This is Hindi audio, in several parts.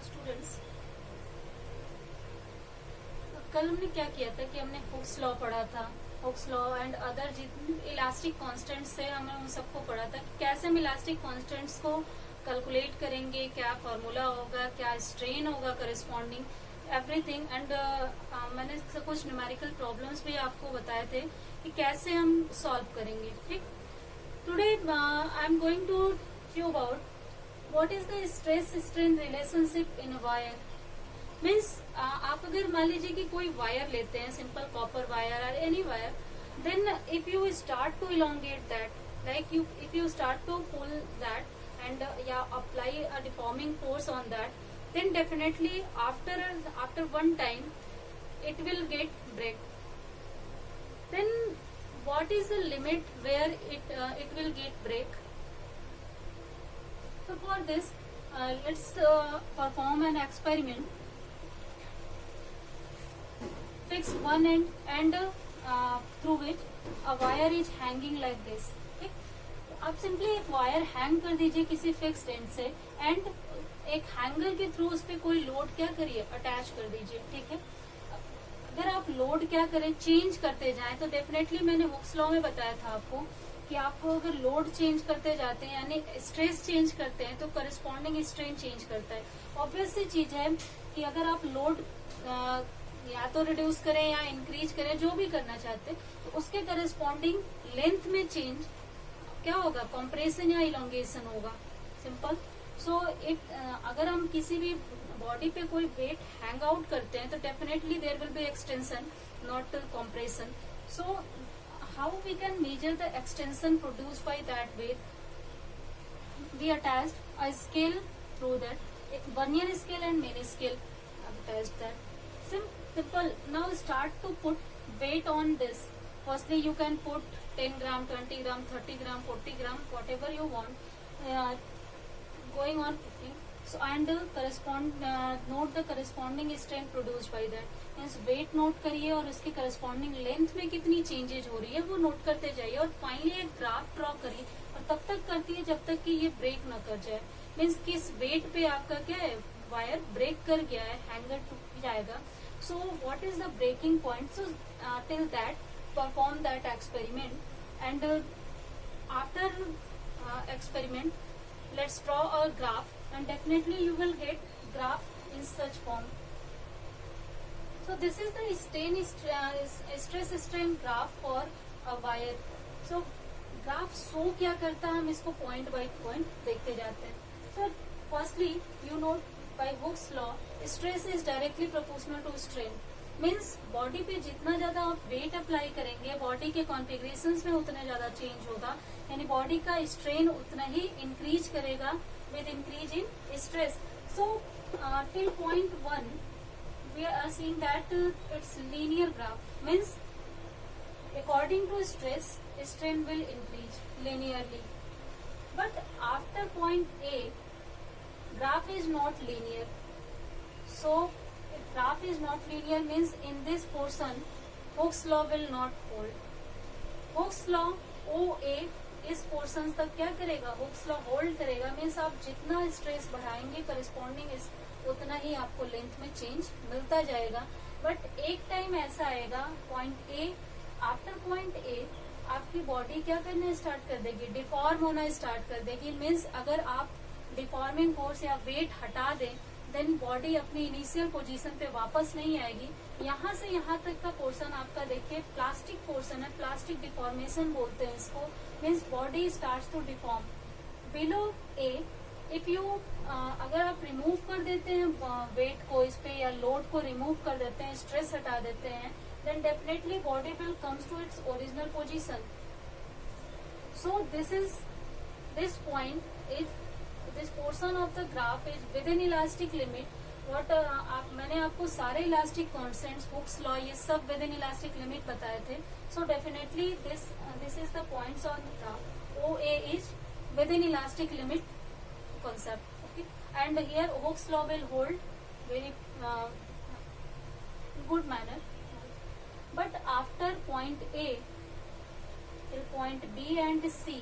हेलो स्टूडेंट्स, कल हमने क्या किया था कि हमने हुक्स लॉ पढ़ा था। हुक्स लॉ एंड अदर जितने इलास्टिक कांस्टेंट्स थे हमने उन सबको पढ़ा था कि कैसे हम इलास्टिक कांस्टेंट्स को कैलकुलेट करेंगे, क्या फॉर्मूला होगा, क्या स्ट्रेन होगा करस्पॉन्डिंग, एवरीथिंग। एंड मैंने कुछ न्यूमेरिकल प्रॉब्लम्स भी आपको बताए थे कि कैसे हम सॉल्व करेंगे। ठीक, today I am going to you about what is the stress strain relationship in wire. Means आप अगर मान लीजिए कि कोई वायर लेते हैं, सिंपल कॉपर वायर और any wire, then if you start to elongate that, like you if you start to pull that end या apply a deforming force on that, then definitely after one time it will get break. Then what is the limit where it will get break? So for this let's perform an experiment. Fix one end and through which a wire is hanging like this. ठीक, आप सिंपली एक वायर हैंग कर दीजिए किसी फिक्स्ड एंड से एंड एक हैंगर के थ्रू उस पर कोई लोड क्या करिए, अटैच कर दीजिए। ठीक है, अगर आप लोड क्या करें, चेंज करते जाएं, तो डेफिनेटली मैंने हुक्स लॉ में बताया था आपको कि आपको अगर लोड चेंज करते जाते हैं यानी स्ट्रेस चेंज करते हैं तो करस्पॉन्डिंग स्ट्रेन चेंज करता है। ऑब्वियस सी चीज है कि अगर आप लोड या तो रिड्यूस करें या इंक्रीज करें, जो भी करना चाहते हैं, तो उसके करस्पॉन्डिंग लेंथ में चेंज क्या होगा, कंप्रेशन या इलोंगेशन होगा, सिंपल। सो इफ अगर हम किसी भी बॉडी पे कोई वेट हैंग आउट करते हैं तो definitely there will be extension, not compression. So how we can measure the extension produced by that weight? We attached a scale through that, vernier scale and main scale attached that. Simple. Now start to put weight on this. Firstly you can put 10 gram, 20 gram, 30 gram, 40 gram, whatever you want. Going on putting. So and note the corresponding strain produced by that. Means weight note करिए और उसके corresponding length में कितनी changes हो रही है वो note करते जाइए और finally एक graph draw करिए और तब तक करती है जब तक कि ये break न कर जाए। Means किस weight पे आपका क्या है, वायर ब्रेक कर गया है, हैंगर टूट जाएगा। So what is the breaking point? So till that perform that experiment and after experiment let's draw a graph and definitely you will get graph in such form. So this is the stress strain graph for a wire. So graph show क्या करता है, हम इसको पॉइंट बाय पॉइंट देखते जाते हैं। So firstly you know by Hooke's law, stress is directly proportional to strain. Means body पे जितना ज्यादा आप वेट अप्लाई करेंगे बॉडी के कॉन्फ़िगरेशंस में उतना ज्यादा चेंज होगा, यानी बॉडी का स्ट्रेन उतना ही इंक्रीज करेगा with increase in stress. So till point 1 we are seeing that it's linear graph. Means according to stress strain will increase linearly, but after point A graph is not linear. So if graph is not linear means in this portion Hooke's law will not hold. Hooke's law OA इस पोर्शन तक क्या करेगा, Hooke's law होल्ड करेगा। मीन्स आप जितना स्ट्रेस बढ़ाएंगे करस्पॉन्डिंग उतना ही आपको लेंथ में चेंज मिलता जाएगा। बट एक टाइम ऐसा आएगा point A, after point A आपकी बॉडी क्या करना स्टार्ट कर देगी, डिफॉर्म होना स्टार्ट कर देगी। मीन्स अगर आप डिफॉर्मिंग फोर्स या वेट हटा दें देन बॉडी अपनी इनिशियल पोजीशन पे वापस नहीं आएगी। यहाँ से यहाँ तक का पोर्शन आपका देखिए प्लास्टिक पोर्शन है, प्लास्टिक डिफॉर्मेशन बोलते हैं इसको। Means body starts to deform below A. If you अगर आप रिमूव कर देते हैं वेट को इस पे या लोड को रिमूव कर देते हैं, स्ट्रेस हटा देते हैं, then definitely body will comes to its original position. So this point is this portion of the graph is within elastic limit. What मैंने आपको सारे इलास्टिक कॉन्स्टेंट्स, हुक्स लॉ, ये सब विद इन इलास्टिक लिमिट बताए थे। So definitely this is the points on the graph. O A is within elastic limit concept. Okay, and here Hooke's law will hold very good manner. But after point A till point B and C,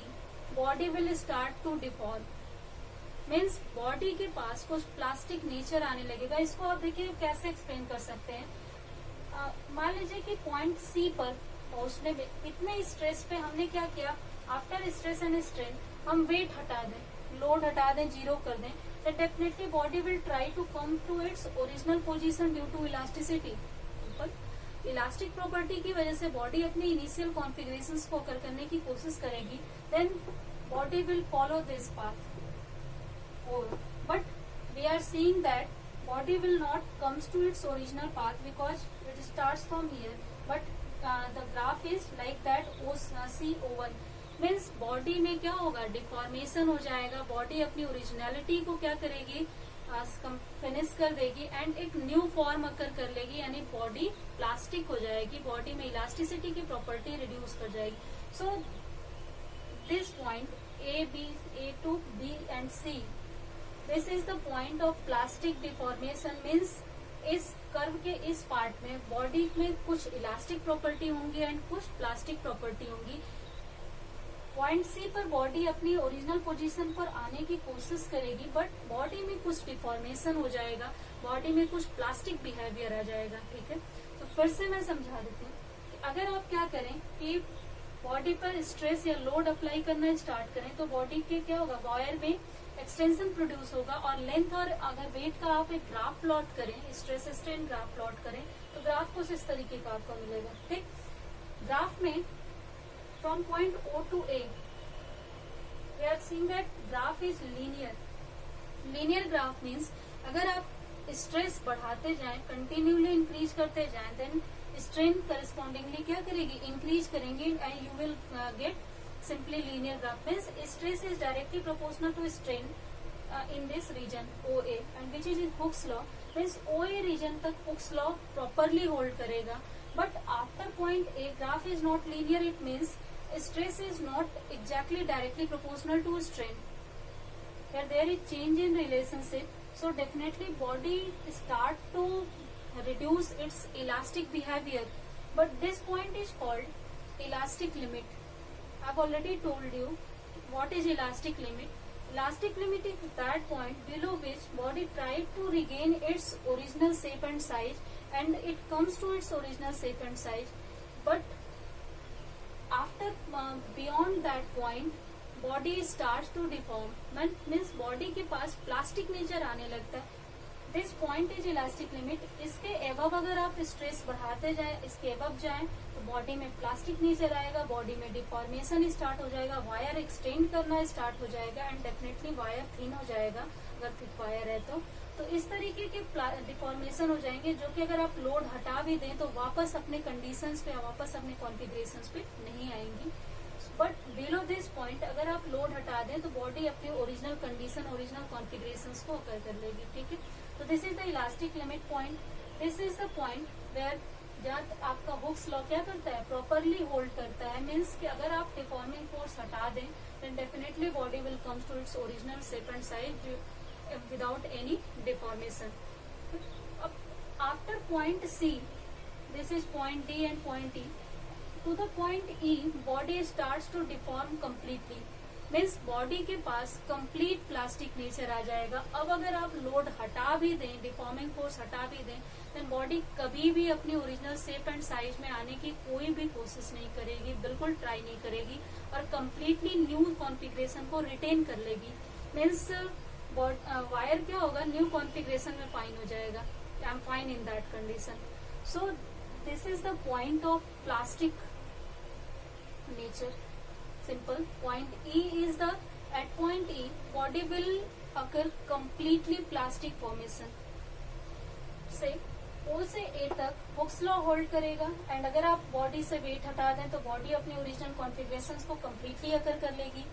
body will start to deform. Means body के पास कुछ प्लास्टिक नेचर आने लगेगा। इसको आप देखिए कैसे एक्सप्लेन कर सकते हैं। मान लीजिए कि पॉइंट सी पर पहुंचने में इतने स्ट्रेस पे हमने क्या किया, आफ्टर स्ट्रेस एंड स्ट्रेन हम वेट हटा दें, लोड हटा दें, जीरो कर दें, तो definitely body will try to come to its original position due to elasticity. Elastic property की वजह से बॉडी अपनी इनिशियल कॉन्फ़िगरेशंस को करने की कोशिश करेगी, then body will follow this path. But we are seeing that body will not comes to its original path because it starts from here, but the graph is like that C oval means body में क्या होगा, डिफॉर्मेशन हो जाएगा। बॉडी अपनी ओरिजिनलिटी को क्या करेगी, फिनिश कर देगी एंड एक न्यू फॉर्म अकर कर लेगी, यानी बॉडी प्लास्टिक हो जाएगी, बॉडी में इलास्टिसिटी की प्रॉपर्टी रिड्यूस कर जाएगी। सो this point A to B and C, this is the point of plastic deformation. Means इस कर्व के इस पार्ट में बॉडी में कुछ इलास्टिक प्रॉपर्टी होंगी एंड कुछ प्लास्टिक प्रॉपर्टी होंगी। पॉइंट सी पर बॉडी अपनी ओरिजिनल पोजीशन पर आने की कोशिश करेगी, बट बॉडी में कुछ डिफॉर्मेशन हो जाएगा, बॉडी में कुछ प्लास्टिक बिहेवियर आ जाएगा। ठीक है, तो फिर से मैं समझा देती हूँ कि अगर आप क्या करें कि बॉडी पर स्ट्रेस या लोड अप्लाई करना स्टार्ट करें, तो बॉडी के क्या होगा, वायर में एक्सटेंशन प्रोड्यूस होगा और लेंथ, और अगर वेट का आप एक ग्राफ प्लॉट करें, स्ट्रेस स्ट्रेन ग्राफ प्लॉट करें, तो ग्राफ कुछ इस तरीके का आपको मिलेगा। ठीक, ग्राफ में from point O to A we are seeing that graph is linear. Linear graph means अगर आप स्ट्रेस बढ़ाते जाएं, कंटिन्यूली इंक्रीज करते जाएं, देन स्ट्रेन करस्पॉन्डिंगली क्या करेगी, इंक्रीज करेंगे and you will gate simply linear graph। means stress is directly proportional to strain in this region OA and which is in Hooke's law। means OA region तक Hooke's law properly hold करेगा, but after point A graph is not linear। it means stress is not exactly directly proportional to strain, here there is change in relationship, so definitely body start to reduce its elastic behavior, but this point is called elastic limit। I've already told you what is elastic limit. Elastic limit is that point below which body tries to regain its original shape and size, and it comes to its original shape and size, but after beyond that point body starts to deform। means body के पास plastic nature आने लगता है। This point is elastic limit. इसके एबव अगर आप स्ट्रेस बढ़ाते जाएं, इसके एबव जाएं, तो बॉडी में प्लास्टिक नीचे आएगा, बॉडी में डिफॉर्मेशन स्टार्ट हो जाएगा, वायर एक्सटेंड करना स्टार्ट हो जाएगा एंड डेफिनेटली वायर थिन हो जाएगा अगर थिक वायर है तो इस तरीके के डिफॉर्मेशन हो जाएंगे, जो कि अगर आप लोड हटा भी दें तो वापस अपने कंडीशंस पे, वापस अपने कॉन्फ़िगरेशंस पे नहीं आएंगी। बट बिलो दिस पॉइंट अगर आप लोड हटा दें तो बॉडी अपनी ओरिजिनल कंडीशन, ओरिजिनल कॉन्फ़िगरेशंस को अकर कर लेगी। ठीक है, तो this is the elastic limit point. This is the point where जब आपका हुक्स लॉ क्या करता है, प्रॉपरली होल्ड करता है। मीन्स कि अगर आप डिफॉर्मिंग फोर्स हटा दें then definitely body will comes to its original shape and size without any deformation। अब after point C, this is point D and point E, to the point E body starts to deform completely। Means body के पास कंप्लीट प्लास्टिक नेचर आ जाएगा। अब अगर आप लोड हटा भी दें, डिफॉर्मिंग फोर्स हटा भी दें, देन बॉडी कभी भी अपनी ओरिजिनल शेप एंड साइज में आने की कोई भी कोशिश नहीं करेगी, बिल्कुल ट्राई नहीं करेगी और कंप्लीटली न्यू कॉन्फ़िगरेशन को रिटेन कर लेगी। मीन्स वायर क्या होगा, न्यू कॉन्फ़िगरेशन में फाइन हो जाएगा। I am fine in that condition. So this is the point of plastic nature. Simple. Point E is the, at point E body will occur completely plastic formation। से O से A तक हुक्स लॉ होल्ड करेगा एंड अगर आप बॉडी से वेट हटा दें तो बॉडी अपनी ओरिजिनल कॉन्फ़िगरेशंस को completely अकर कर लेगी।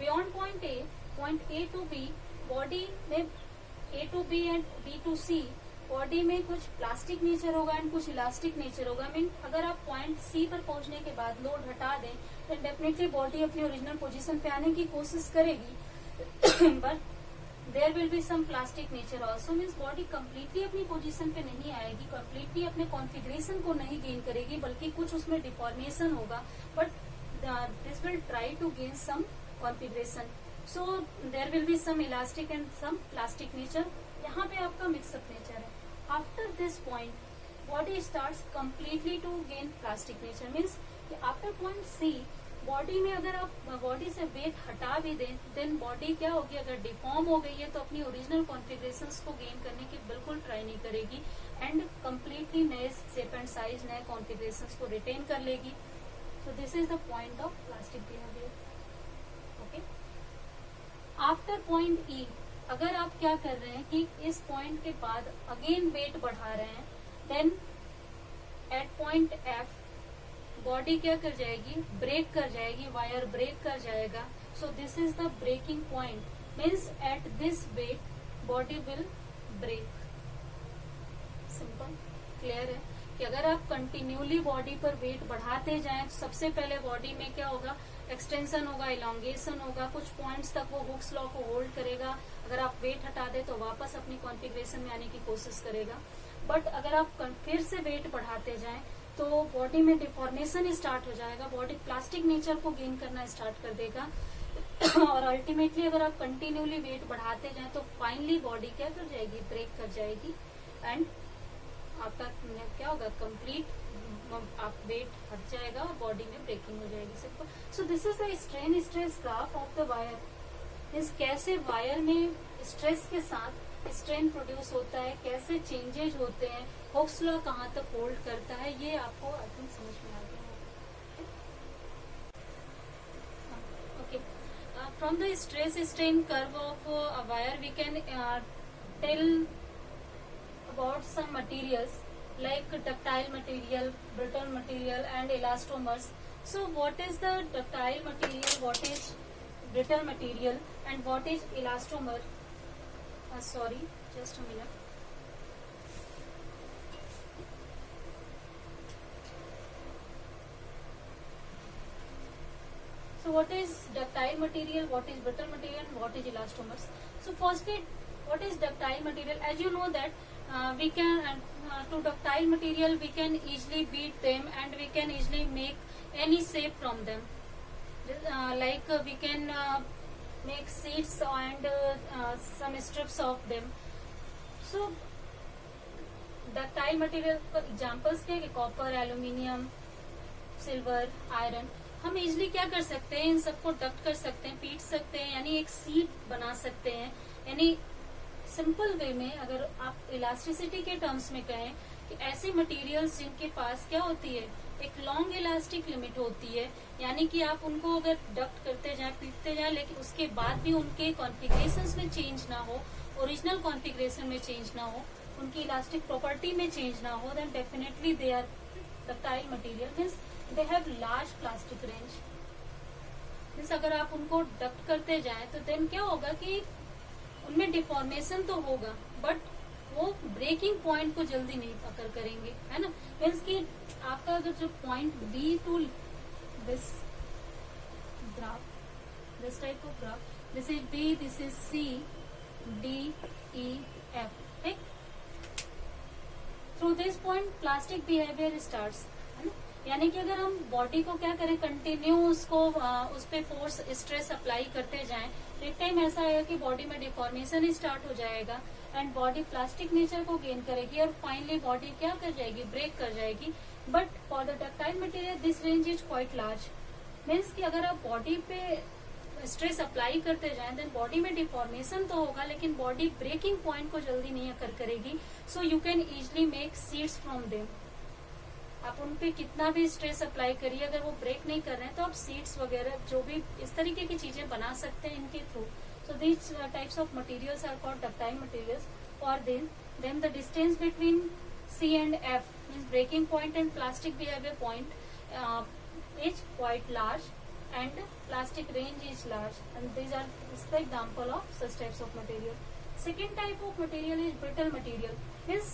Beyond point A, point A to B, body में A to B and B to C body में कुछ प्लास्टिक नेचर होगा एंड कुछ इलास्टिक नेचर होगा। मीन अगर आप पॉइंट सी पर पहुंचने के बाद लोड हटा दें तो डेफिनेटली बॉडी अपनी ओरिजिनल पोजीशन पे आने की कोशिश करेगी but there will be some plastic nature also. Means body completely अपनी पोजीशन पे नहीं आएगी, कंप्लीटली अपने कॉन्फ़िगरेशन को नहीं गेन करेगी, बल्कि कुछ उसमें डिफॉर्मेशन होगा, but this will try to gain some configuration. So there will be some elastic and some plastic nature, यहाँ पे आपका मिक्सअप नेचर है. After this point body starts completely to gain plastic nature. Means after point C body में अगर आप बॉडी से वेट हटा भी दें देन बॉडी क्या होगी, अगर डिफॉर्म हो गई है तो अपनी ओरिजिनल कॉन्फ़िगरेशंस को गेन करने की बिल्कुल ट्राई नहीं करेगी एंड कंप्लीटली नए शेप एंड साइज, नए कॉन्फ़िगरेशंस को रिटेन कर लेगी. सो this is the point of plastic behaviour. Okay. After point ई, अगर आप क्या कर रहे हैं कि इस पॉइंट के बाद अगेन वेट बढ़ा रहे हैं, then at point F body क्या कर जाएगी, ब्रेक कर जाएगी, वायर ब्रेक कर जाएगा. So this is the breaking point. Means at this weight body will break. Simple, clear है कि अगर आप कंटिन्यूली बॉडी पर वेट बढ़ाते जाएं तो सबसे पहले बॉडी में क्या होगा, एक्सटेंशन होगा, इलांगेशन होगा, कुछ पॉइंट्स तक वो हुक्स लॉ को होल्ड करेगा. अगर आप वेट हटा दे तो वापस अपनी कॉन्फ़िगरेशन में आने की कोशिश करेगा. बट अगर आप फिर से वेट बढ़ाते जाएं तो बॉडी में डिफॉर्मेशन स्टार्ट हो जाएगा, बॉडी प्लास्टिक नेचर को गेन करना स्टार्ट कर देगा. और अल्टीमेटली अगर आप कंटिन्यूली वेट बढ़ाते जाएं तो फाइनली बॉडी क्या कर जाएगी, ब्रेक कर जाएगी एंड आपका क्या होगा, कंप्लीट आप वेट हट जाएगा और बॉडी में ब्रेकिंग हो जाएगी. Simple. So this is the strain stress graph of the wire. Means कैसे वायर में स्ट्रेस के साथ स्ट्रेन प्रोड्यूस होता है, कैसे चेंजेज होते हैं, हुक्स लॉ कहाँ तक होल्ड करता है, ये आपको आई थिंक समझ में आ गया होगा. Okay. From the stress strain curve of a wire we can tell about some materials like ductile material, brittle material and elastomers. So what is the ductile material, what is brittle material and what is elastomer? Sorry, just a minute. So what is ductile material, what is brittle material and what is elastomers? So firstly, what is ductile material? As you know that we can to ductile material we can easily beat them and we can easily make any shape from them. Like we can make sheets and some strips of them. So ductile material examples के कॉपर, एल्यूमिनियम, सिल्वर, आयरन. हम इजिली क्या कर सकते हैं, इन सबको डक्ट कर सकते हैं, पीट सकते हैं, यानी एक सीट बना सकते हैं. यानी सिंपल वे में अगर आप इलास्टिसिटी के टर्म्स में कहें कि ऐसे मटेरियल्स जिनके पास क्या होती है, एक लॉन्ग इलास्टिक लिमिट होती है, यानी कि आप उनको अगर डक्ट करते जाएं, पीटते जाएं, लेकिन उसके बाद भी उनके कॉन्फ़िगरेशंस में चेंज ना हो, ओरिजिनल कॉन्फ़िगरेशन में चेंज ना हो, उनकी इलास्टिक प्रॉपर्टी में चेंज ना हो, then definitely they are ductile material. Means they have large plastic range. Means अगर आप उनको डक्ट करते जाएं तो देन क्या होगा कि उनमें डिफॉर्मेशन तो होगा बट वो ब्रेकिंग पॉइंट को जल्दी नहीं पकड़ करेंगे, है ना. मीन्स कि आपका अगर जो point B to this graph, this type of graph, this is B, this is C, D, E, F. ठीक. Through this point plastic behaviour starts, है ना. यानी कि अगर हम बॉडी को क्या करें, कंटिन्यू उसको उस पर फोर्स स्ट्रेस अप्लाई करते जाएं, एक टाइम ऐसा आएगा कि बॉडी में डिफॉर्मेशन स्टार्ट हो जाएगा एंड बॉडी प्लास्टिक नेचर को गेन करेगी और फाइनली बॉडी क्या कर जाएगी, ब्रेक कर जाएगी. But for the ductile material this range is quite large. Means कि अगर आप बॉडी पे स्ट्रेस अप्लाई करते जाएं देन बॉडी में डिफॉर्मेशन तो होगा लेकिन बॉडी ब्रेकिंग पॉइंट को जल्दी नहीं अकर करेगी. So you can easily make seeds from them. आप उन पे कितना भी स्ट्रेस अप्लाई करिए, अगर वो ब्रेक नहीं कर रहे हैं तो आप सीड्स वगैरह जो भी इस तरीके की चीजें बना सकते हैं इनके थ्रू. So these types of materials are called ductile materials. For them the distance between C and F means breaking point and plastic behaviour point is quite large and plastic range is large and these are the example of such types of material. Second type of material is brittle material. means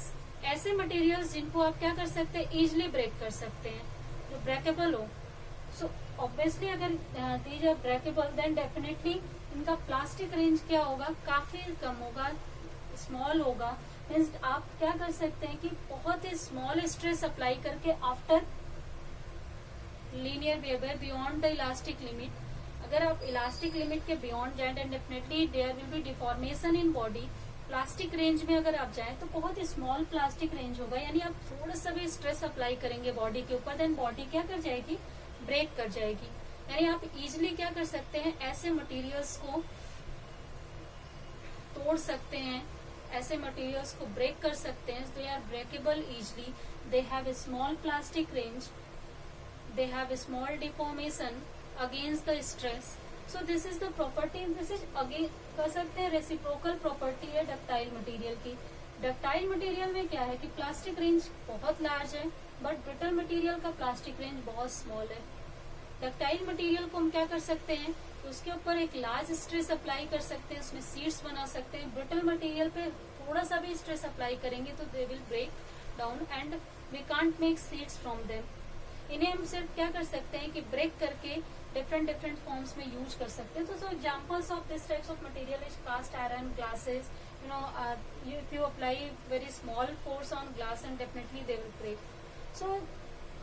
ऐसे मटेरियल्स जिनको आप क्या कर सकते हैं, इजिली ब्रेक कर सकते हैं, जो ब्रेकेबल हो. सो ऑब्वियसली अगर these are breakable then definitely इनका प्लास्टिक रेंज क्या होगा, काफी कम होगा, स्मॉल होगा. मीन्स आप क्या कर सकते हैं कि बहुत ही स्मॉल स्ट्रेस अप्लाई करके after linear behaviour beyond the elastic limit, अगर आप इलास्टिक लिमिट के बियॉन्ड जाए then definitely there will be deformation in body. Plastic range में अगर आप जाएं तो बहुत ही स्मॉल प्लास्टिक रेंज होगा, यानी आप थोड़ा सा भी स्ट्रेस अप्लाई करेंगे बॉडी के ऊपर देन बॉडी क्या कर जाएगी, ब्रेक कर जाएगी। यानी आप इजिली क्या कर सकते हैं, ऐसे मटेरियल्स को तोड़ सकते हैं, ऐसे मटेरियल्स को ब्रेक कर सकते हैं। They are breakable easily, they have a small plastic range, they have a small deformation against the stress. So this is the property, this is again कह सकते हैं रेसिप्रोकल प्रॉपर्टी है डक्टाइल मटेरियल की। डक्टाइल मटेरियल में क्या है कि प्लास्टिक रेंज बहुत लार्ज है बट ब्रिटल मटेरियल का प्लास्टिक रेंज बहुत स्मॉल है। डक्टाइल मटेरियल को हम क्या कर सकते हैं, तो उसके ऊपर एक लार्ज स्ट्रेस अप्लाई कर सकते हैं, उसमें सीड्स बना सकते हैं। ब्रिटल मटेरियल पे थोड़ा सा भी स्ट्रेस अप्लाई करेंगे तो they will break down and we can't make seeds from them. इन्हें हम सिर्फ क्या कर सकते हैं कि ब्रेक करके डिफरेंट फॉर्म्स में यूज कर सकते हैं। तो so examples of this types of material is cast iron, glasses, you know, if you apply very small force on glass and definitely they will break. So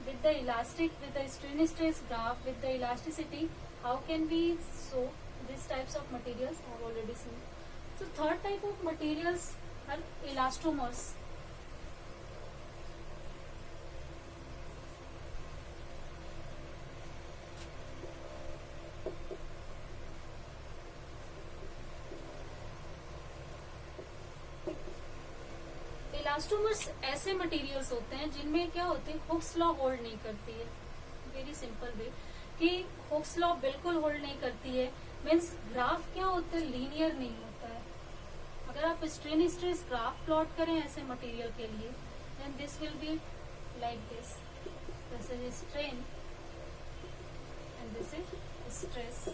with the elastic, with the strain stress graph, with the elasticity, how can we show these types of materials? I have already seen. So third type of materials are elastomers. Elastomers ऐसे मटेरियल्स होते हैं जिनमें क्या होते हैं, हुक्स लॉ होल्ड नहीं करती है। वेरी सिंपल वे कि हुक्स लॉ बिल्कुल होल्ड नहीं करती है, मीन्स ग्राफ क्या होता है, लीनियर नहीं होता है। अगर आप स्ट्रेन स्ट्रेस ग्राफ प्लॉट करें ऐसे मटेरियल के लिए then this will be like this, this is strain and this is stress.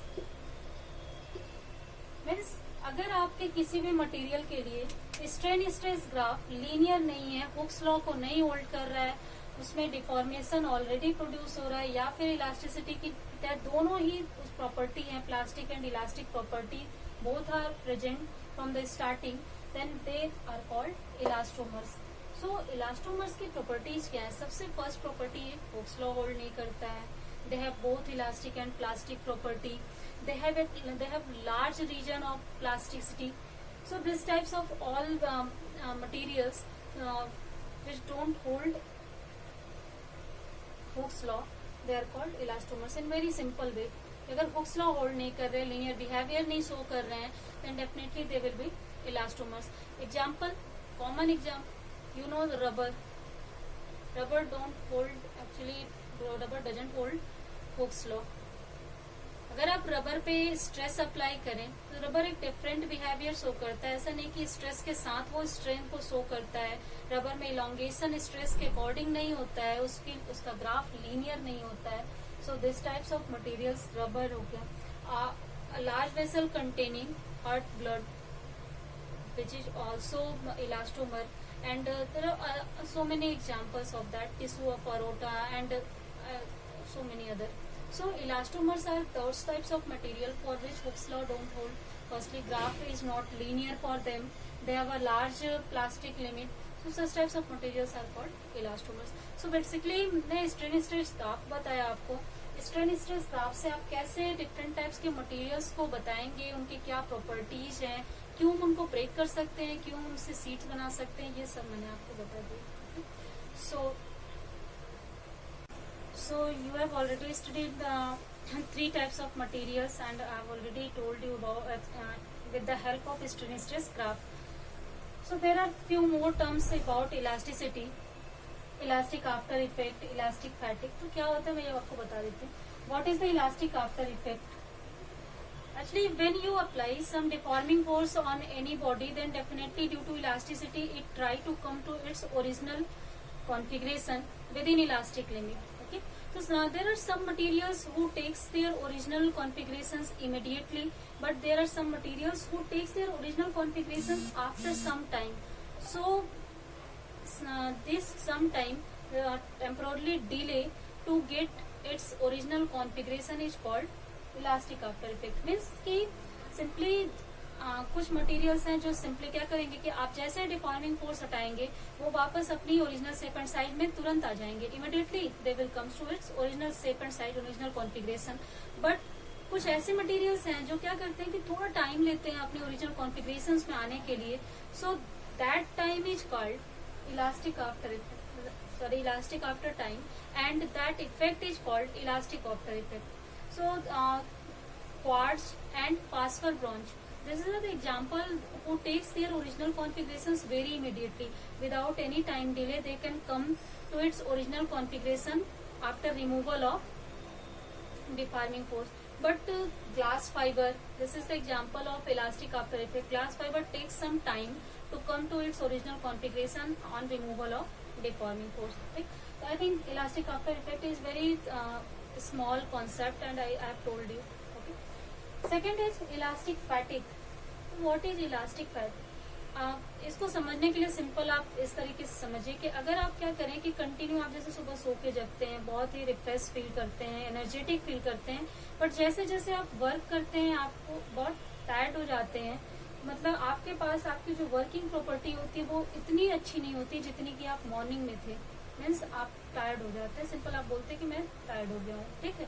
Means अगर आपके किसी भी मटेरियल के लिए स्ट्रेन स्ट्रेस ग्राफ लीनियर नहीं है, हुक्स लॉ को नहीं होल्ड कर रहा है, उसमें डिफॉर्मेशन ऑलरेडी प्रोड्यूस हो रहा है या फिर इलास्टिसिटी की दोनों ही उस प्रॉपर्टी है, plastic and elastic property both are present from the starting, then they are called elastomers. So elastomers की प्रॉपर्टीज क्या है, सबसे फर्स्ट प्रॉपर्टी है हुक्स लॉ होल्ड नहीं करता है, they have both elastic and plastic property, they have large region of plasticity. So these types of all materials which don't hold Hooke's law, they are called elastomers in very simple way. अगर Hooke's law hold नहीं कर रहे, linear behavior नहीं show कर रहे हैं, then definitely they will be elastomers. Example, common example, you know the rubber don't hold, actually rubber doesn't hold Hooke's law. अगर आप रबर पे स्ट्रेस अप्लाई करें तो रबर एक डिफरेंट बिहेवियर शो करता है। ऐसा नहीं कि स्ट्रेस के साथ वो स्ट्रेन को शो करता है। रबर में इलॉन्गेशन स्ट्रेस के अकॉर्डिंग नहीं होता है, उसका ग्राफ लीनियर नहीं होता है। So this types of materials, rubber हो गया, large vessel containing hot blood which is also elastomer, and there are so many examples of that, tissue of aorta and so many other. So elastomers are those types of material for which Hooke's law don't hold. Firstly, graph is not linear for them. They have a large plastic limit. So such types of materials are called elastomers. So basically मैं strain stress graph बताया आपको। strain stress graph से आप कैसे different types के materials को बताएंगे, उनके क्या properties हैं, क्यों हम उनको break कर सकते हैं, क्यों उनसे sheets बना सकते हैं, ये सब मैंने आपको बता दिया। So you have already studied the three types of materials and I have already told you about with the help of strain stress graph. So there are few more terms about elasticity, elastic after effect, elastic fatigue. तो क्या होता है मैं ये आपको बता देती हूँ। What is the elastic after effect? Actually, when you apply some deforming force on any body, then definitely due to elasticity, it try to come to its original configuration within elastic limit. Okay, so there are some materials who takes their original configurations immediately, but there are some materials who takes their original configurations after some time. So this sometime temporarily delay to get its original configuration is called elastic after effect. Means कि simply कुछ मटेरियल्स हैं जो सिंपली क्या करेंगे कि आप जैसे डिफॉर्मिंग फोर्स हटाएंगे वो वापस अपनी ओरिजिनल शेप एंड साइज में तुरंत आ जाएंगे, immediately they will comes to its original shape and size, original configuration. But कुछ ऐसे मटेरियल्स हैं जो क्या करते हैं कि थोड़ा टाइम लेते हैं अपने ओरिजिनल कॉन्फ़िगरेशंस में आने के लिए. So that time is called elastic after time, and that effect is called elastic after effect. So quartz and phosphor bronze, this is the example who takes their original configurations very immediately without any time delay. They can come to its original configuration after removal of deforming force. But glass fiber, this is the example of elastic after effect. Glass fiber takes some time to come to its original configuration on removal of deforming force. Okay? So I think elastic after effect is very small concept, and I have told you. Okay. Second is elastic fatigue. What is elastic fatigue? इसको समझने के लिए सिंपल आप इस तरीके से समझिए कि अगर आप क्या करें कि कंटिन्यू आप जैसे सुबह सो के जगते हैं, बहुत ही रिफ्रेश फील करते हैं, एनर्जेटिक फील करते हैं, बट जैसे जैसे आप वर्क करते हैं आपको बहुत टायर्ड हो जाते हैं. मतलब आपके पास आपकी जो वर्किंग प्रॉपर्टी होती है वो इतनी अच्छी नहीं होती जितनी कि आप मॉर्निंग में थे. मीन्स आप टायर्ड हो जाते हैं, सिंपल आप बोलते हैं कि मैं टायर्ड हो गया हूँ. ठीक है.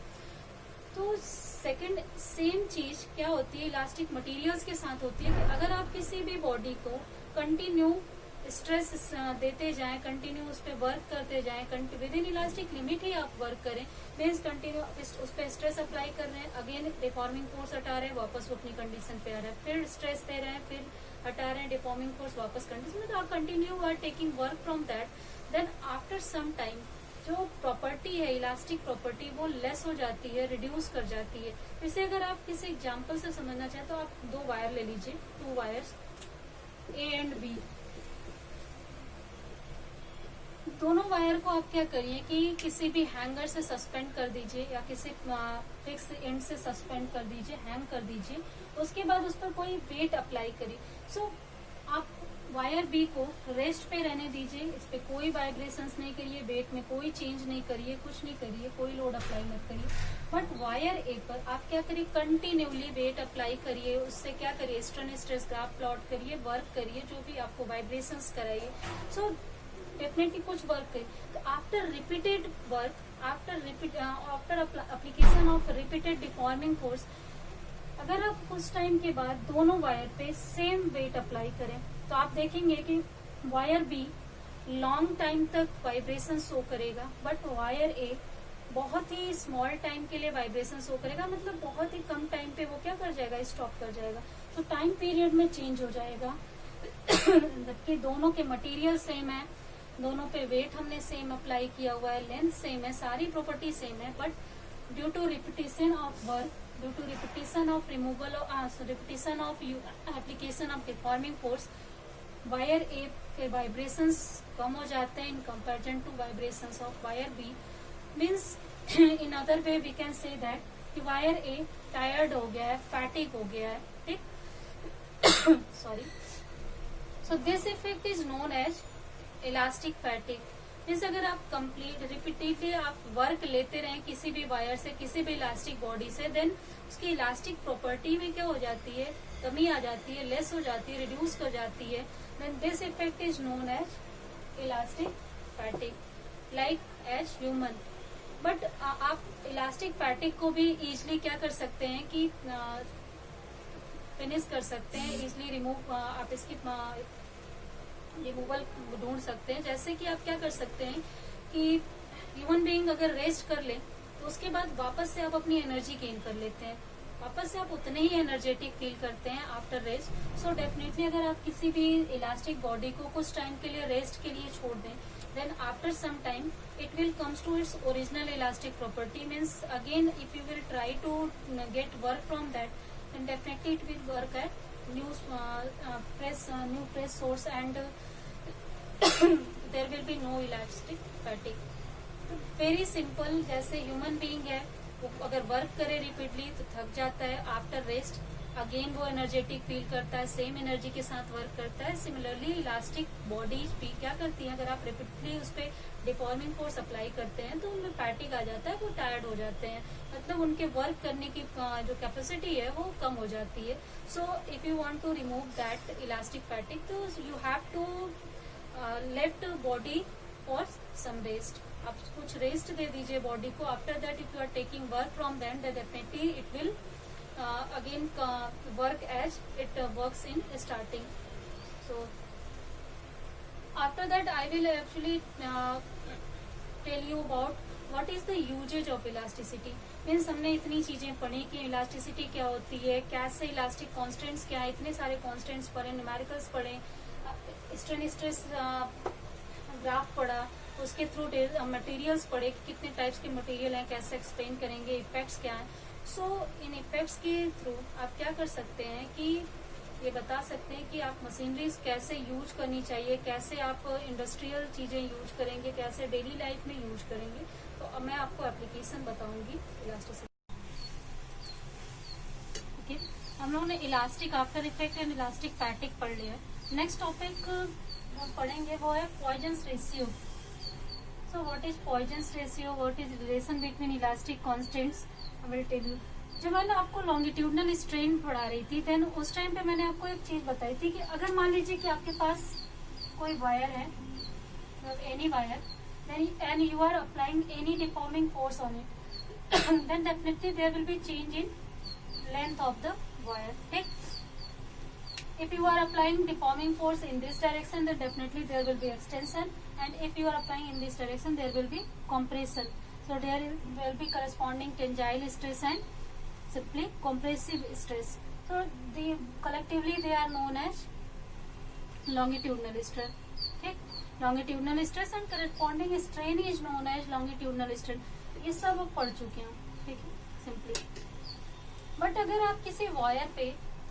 तो सेकंड सेम चीज क्या होती है इलास्टिक मटेरियल्स के साथ होती है कि अगर आप किसी भी बॉडी को कंटिन्यू स्ट्रेस देते जाएं, कंटिन्यू उस पर वर्क करते जाएं, विद इन इलास्टिक लिमिट ही आप वर्क करें, मीन्स कंटिन्यू उस पर स्ट्रेस अप्लाई कर रहे हैं, अगेन डिफॉर्मिंग फोर्स हटा रहे हैं, वापस वो अपनी कंडीशन पे आ रहा है, फिर स्ट्रेस दे रहे हैं, फिर हटा रहे हैं, डिफॉर्मिंग फोर्स वापस कंडीशन में. तो आप continue are taking work from that. Then after some time जो प्रॉपर्टी है इलास्टिक प्रॉपर्टी वो लेस हो जाती है, रिड्यूस कर जाती है. इसे अगर आप किसी एग्जांपल से समझना चाहें तो आप दो वायर ले लीजिए, 2 वायर्स ए एंड बी. दोनों वायर को आप क्या करिए कि किसी भी हैंगर से सस्पेंड कर दीजिए या किसी फिक्स एंड से सस्पेंड कर दीजिए, हैंग कर दीजिए. उसके बाद उस पर कोई वेट अप्लाई करिए. सो आप वायर बी को रेस्ट पे रहने दीजिए, इस पे कोई वाइब्रेशंस नहीं करिए, वेट में कोई चेंज नहीं करिए, कुछ नहीं करिए, कोई लोड अप्लाई मत करिए. बट वायर ए पर आप क्या करिए, कंटिन्यूली वेट अप्लाई करिए, उससे क्या करिए, स्ट्रेन स्ट्रेस ग्राफ प्लॉट करिए, वर्क करिए, जो भी आपको वाइब्रेशंस कराइए. सो डेफिनेटली कुछ वर्क करिए. तो after repeated work, after application of repeated deforming force, अगर आप कुछ टाइम के बाद दोनों वायर पे सेम वेट अप्लाई करें तो आप देखेंगे कि वायर बी लॉन्ग टाइम तक वाइब्रेशन शो करेगा, बट वायर ए बहुत ही स्मॉल टाइम के लिए वाइब्रेशन शो करेगा. मतलब बहुत ही कम टाइम पे वो क्या कर जाएगा, स्टॉप कर जाएगा. तो टाइम पीरियड में चेंज हो जाएगा. जबकि दोनों के मटेरियल सेम है, दोनों पे वेट हमने सेम अप्लाई किया हुआ है, लेंथ सेम है, सारी प्रॉपर्टी सेम है, but due to repetition of work, due to repetition of removal repetition of application of deforming force, wire A के वाइब्रेशंस कम हो जाते हैं in comparison to vibrations of wire B. Means in other way we can say that कि वायर ए टायर्ड हो गया है, फैटिक हो गया है. ठीक, sorry. So this effect is known as elastic fatigue. Means अगर आप कंप्लीट रिपीटेडली आप वर्क लेते रहें किसी भी वायर से, किसी भी इलास्टिक बॉडी से, देन उसकी इलास्टिक प्रॉपर्टी में क्या हो जाती है, कमी आ जाती है, लेस हो जाती है, रिड्यूस कर जाती है. Then this effect is known as elastic fatigue, like as human. But आप इलास्टिक फैटिक को भी इजिली क्या कर सकते हैं कि फिनिश कर सकते हैं, इजिली रिमूव, आप इसकी रिमूवल ढूंढ सकते हैं. जैसे कि आप क्या कर सकते हैं कि ह्यूमन बीइंग अगर रेस्ट कर ले तो उसके बाद वापस से आप अपनी एनर्जी गेन कर लेते हैं, वापस से आप उतने ही एनर्जेटिक फील करते हैं आफ्टर रेस्ट. सो डेफिनेटली अगर आप किसी भी इलास्टिक बॉडी को कुछ टाइम के लिए रेस्ट के लिए छोड़ दें, then after some time it will comes to its original elastic property. Means again if you will try to get work from that, then definitely it will work at new press source, and there will be no elastic fatigue. Very simple. जैसे ह्यूमन बीइंग है वो अगर वर्क करे रिपीटली तो थक जाता है, आफ्टर रेस्ट अगेन वो एनर्जेटिक फील करता है, सेम एनर्जी के साथ वर्क करता है. सिमिलरली इलास्टिक बॉडीज भी क्या करती हैं, अगर आप रिपीटली उस पर डिफॉर्मिंग फोर्स अप्लाई करते हैं तो उनमें फैटिग आ जाता है, वो टायर्ड हो जाते हैं, मतलब उनके वर्क करने की जो कैपेसिटी है वो कम हो जाती है. So if you want to remove that elastic fatigue तो you have to left body for some rest. आप कुछ रेस्ट दे दीजिए बॉडी को. After that if you are taking work from them then definitely it will again work as it works in starting. So after that I will actually tell you about what is the usage of elasticity. Means हमने इतनी चीजें पढ़ी कि इलास्टिसिटी क्या होती है, कैसे इलास्टिक कांस्टेंट्स क्या है, इतने सारे कांस्टेंट्स पढ़े, न्यूमेरिकल्स पढ़े, स्ट्रेन स्ट्रेस ग्राफ पढ़ा, उसके थ्रू मटेरियल्स पढ़े कि कितने टाइप्स के मटेरियल हैं, कैसे एक्सप्लेन करेंगे, इफेक्ट्स क्या हैं. सो इन इफेक्ट्स के थ्रू आप क्या कर सकते हैं कि ये बता सकते हैं कि आप मशीनरीज कैसे यूज करनी चाहिए, कैसे आप इंडस्ट्रियल चीजें यूज करेंगे, कैसे डेली लाइफ में यूज करेंगे. तो अब मैं आपको एप्लीकेशन बताऊंगी इलास्टिसिटी. ओके, हम लोगों ने elastic after effect and elastic fatigue पढ़ लिया. नेक्स्ट टॉपिक हम पढ़ेंगे वो है Poisson's ratio. So what is Poisson's ratio, what is relation between elastic constants, I will tell you. जब मैंने आपको लॉन्गिट्यूडनल स्ट्रेन पढ़ा रही थी देन उस टाइम पे मैंने आपको एक चीज बताई थी कि अगर मान लीजिए कि आपके पास कोई वायर है, any wire, and you are applying any deforming force on it, then definitely there will be change in length of the wire. Okay? If you are applying deforming force in this direction, then definitely there will be extension, and if you are applying in this direction, there will be compression. So there will be corresponding tensile stress and simply compressive stress. So collectively they are known as longitudinal stress. Okay? Longitudinal stress and corresponding strain is known as longitudinal strain. ये सब आप पढ़ चुके हैं. ठीक है, सिंपली. बट अगर आप किसी वायर पे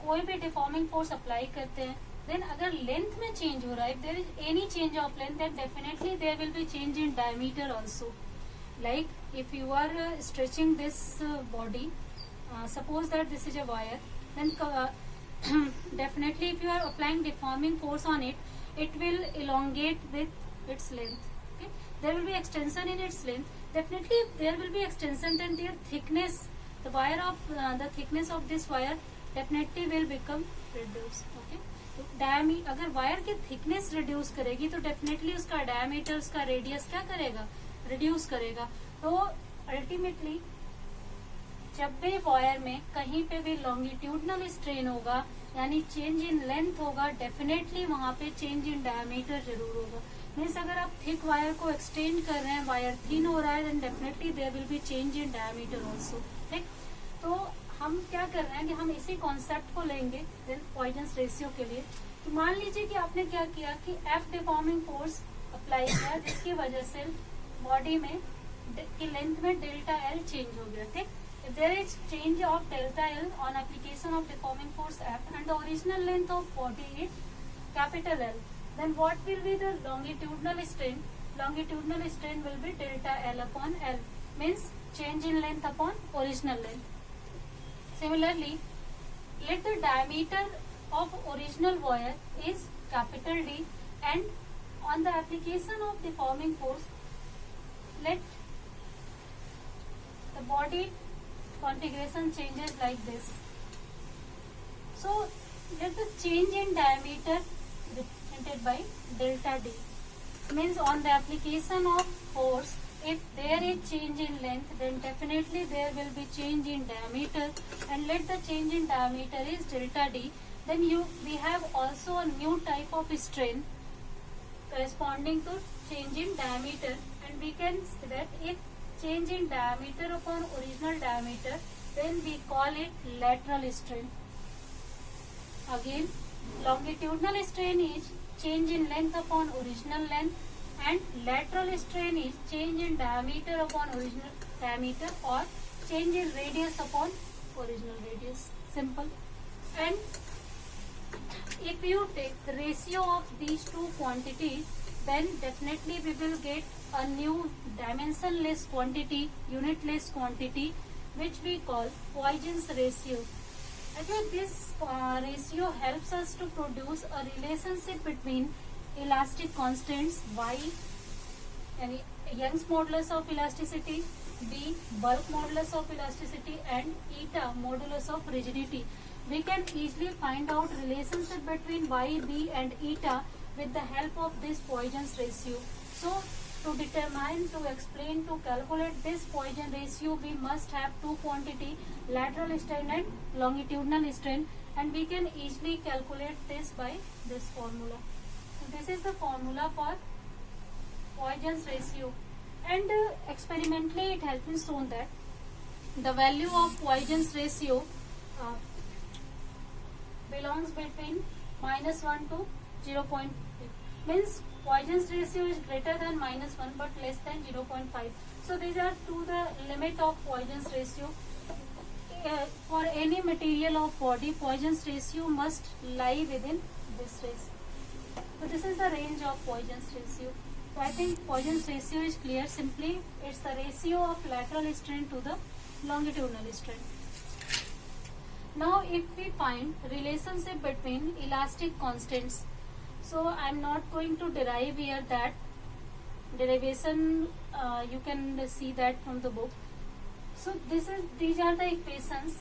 कोई भी डिफॉर्मिंग फोर्स अप्लाई करते हैं देन अगर लेंथ में चेंज हो रहा है, if there is any change of length then definitely there will be change in diameter also. Like if you are stretching this body, suppose that this is a wire, then definitely if you are applying deforming force on it, it will elongate with its length. Okay, there will be extension in its length. Definitely if there will be extension, then their thickness, the wire of the thickness of this wire definitely will become reduced. Okay, तो diameter, अगर वायर की थिकनेस रिड्यूस करेगी तो डेफिनेटली उसका डायमीटर, उसका रेडियस क्या करेगा, रिड्यूस करेगा. तो अल्टीमेटली जब भी वायर में कहीं पे भी लॉन्गिट्यूडनल स्ट्रेन होगा यानी चेंज इन लेंथ होगा, डेफिनेटली वहां पे चेंज इन डायमीटर जरूर होगा. मीन्स अगर आप थिक वायर को एक्सटेंड कर रहे हैं, वायर थिन हो रहा है, then definitely there will be change in diameter also. ठीक, तो हम क्या कर रहे हैं कि हम इसी कॉन्सेप्ट को लेंगे पॉइजन्स रेशियो के लिए. तो मान लीजिए कि आपने क्या किया कि एफ डिफॉर्मिंग फोर्स अप्लाई किया जिसकी वजह से बॉडी में की लेंथ में डेल्टा एल चेंज हो गया. ठीक, if there is change of delta L on application of deforming force F and the original length of body is capital L, then what will be the longitudinal strain? Longitudinal strain will be delta L upon L, means change in length upon original length. Similarly, let the diameter of original wire is capital D and on the application of deforming force, let the body configuration changes like this. So let the change in diameter represented by delta D, means on the application of force, if there is change in length then definitely there will be change in diameter, and let the change in diameter is delta D. Then we have also a new type of strain corresponding to change in diameter, and we can say that if change in diameter upon original diameter, then we call it lateral strain. Again, longitudinal strain is change in length upon original length, and lateral strain is change in diameter upon original diameter or change in radius upon original radius. Simple. And if you take the ratio of these two quantities, then definitely we will get a new dimensionless quantity, unitless quantity, which we call Poisson's ratio. Again, this ratio helps us to produce a relationship between elastic constants Y, Young's modulus of elasticity, B, bulk modulus of elasticity, and eta, modulus of rigidity. We can easily find out relationship between Y, B and eta with the help of this Poisson's ratio. So To determine, to explain, to calculate this Poisson ratio, we must have two quantity, lateral strain and longitudinal strain, and we can easily calculate this by this formula. So this is the formula for Poisson's ratio, and experimentally it has been shown that the value of Poisson's ratio belongs between -1 to 0.5. Means Poisson's ratio is greater than -1 but less than 0.5. So these are to the limit of Poisson's ratio. For any material of body, Poisson's ratio must lie within this range. So this is the range of Poisson's ratio. So I think Poisson's ratio is clear. Simply it's the ratio of lateral strain to the longitudinal strain. Now if we find relationship between elastic constants, so I am not going to derive here that derivation, you can see that from the book. So these are the equations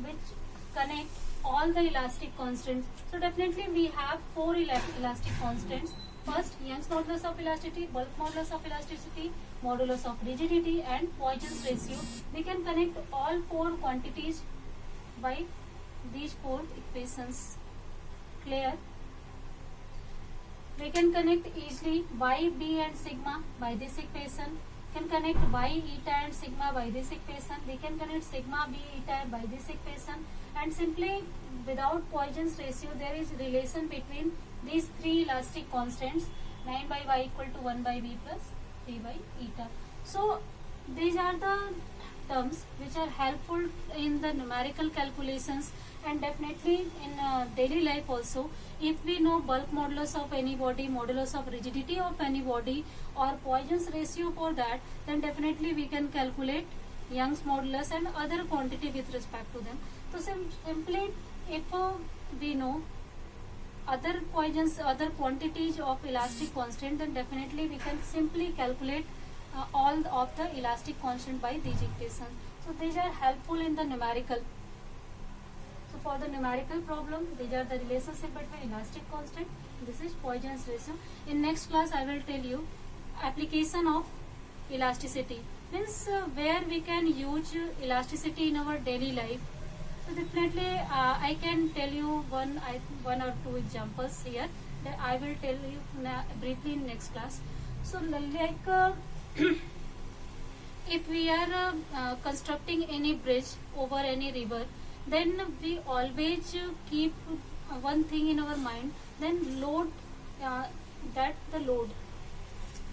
which connect all the elastic constants. So definitely we have four elastic constants. First, Young's modulus of elasticity, bulk modulus of elasticity, modulus of rigidity and Poisson's ratio. We can connect all four quantities by these four equations. Clear? We can connect easily y, b and sigma by this equation. Can connect y, eta and sigma by this equation. We can connect sigma, b, eta by this equation. And simply without Poisson's ratio, there is relation between these three elastic constants, 9 by y equal to 1 by b plus 3 by eta. So these are the terms which are helpful in the numerical calculations, and definitely in daily life also. If we know bulk modulus of any body, modulus of rigidity of any body or Poisson's ratio for that, then definitely we can calculate Young's modulus and other quantity with respect to them. So simply if we know other Poisson's, other quantities of elastic constant, then definitely we can simply calculate all of the elastic constant by these equations. So these are helpful in the numerical. So for the numerical problem, these are the relationship between elastic constant. This is Poisson's ratio. In next class, I will tell you application of elasticity. Means where we can use elasticity in our daily life. So definitely I can tell you one or two examples here that I will tell you briefly in next class. So like if we are constructing any bridge over any river, then we always keep one thing in our mind, then load, that the load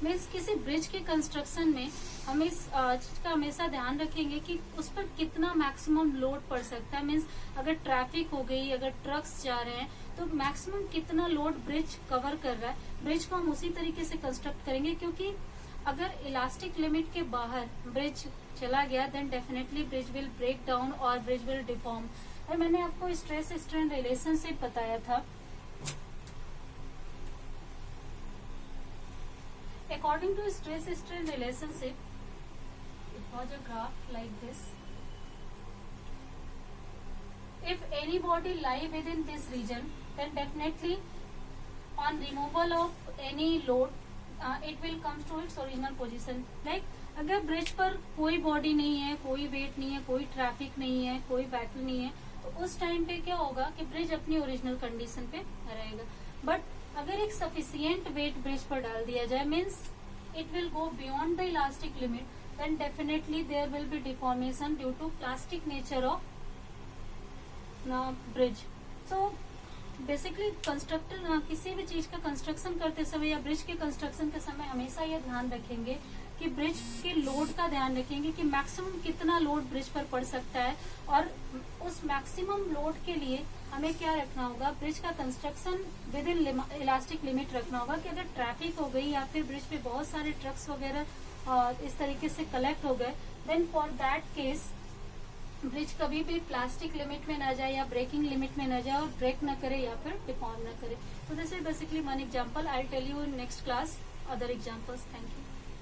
means किसी ब्रिज के कंस्ट्रक्शन में हम इस चीज का हमेशा ध्यान रखेंगे कि उस पर कितना मैक्सिमम लोड पड़ सकता है। मीन्स अगर ट्रैफिक हो गई, अगर ट्रक्स जा रहे हैं, तो मैक्सिमम कितना लोड ब्रिज कवर कर रहा है। ब्रिज को हम उसी तरीके से कंस्ट्रक्ट करेंगे, क्योंकि अगर इलास्टिक लिमिट के बाहर ब्रिज चला गया then definitely bridge will break down और ब्रिज विल डिफॉर्म। और मैंने आपको स्ट्रेस स्ट्रेन रिलेशनशिप बताया था। According to stress-strain relationship, it was a graph like this. If any body lie within this region, then definitely on removal of any load, it will come to its original position. Like अगर ब्रिज पर कोई बॉडी नहीं है, कोई वेट नहीं है, कोई ट्रैफिक नहीं है, कोई व्हीकल नहीं है, तो उस टाइम पे क्या होगा कि ब्रिज अपनी ओरिजिनल कंडीशन पे रहेगा। बट अगर एक सफिशियंट वेट ब्रिज पर डाल दिया जाए, means it will go beyond the elastic limit, then definitely there will be deformation due to plastic nature of bridge. So basically constructor किसी भी चीज का कंस्ट्रक्शन करते समय या ब्रिज के कंस्ट्रक्शन के समय हमेशा ये ध्यान रखेंगे कि ब्रिज के लोड का ध्यान रखेंगे कि मैक्सिमम कितना लोड ब्रिज पर पड़ सकता है, और उस मैक्सिमम लोड के लिए हमें क्या रखना होगा, ब्रिज का construction with in elastic limit रखना होगा कि अगर ट्रैफिक हो गई या फिर ब्रिज पे बहुत सारे ट्रक्स वगैरह इस तरीके से कलेक्ट हो गए, then for that case bridge कभी भी प्लास्टिक लिमिट में ना जाए या ब्रेकिंग लिमिट में ना जाए और ब्रेक ना करे या फिर डिफॉर्म ना करे। तो this is basically one example. I will tell you in next class other examples. Thank you.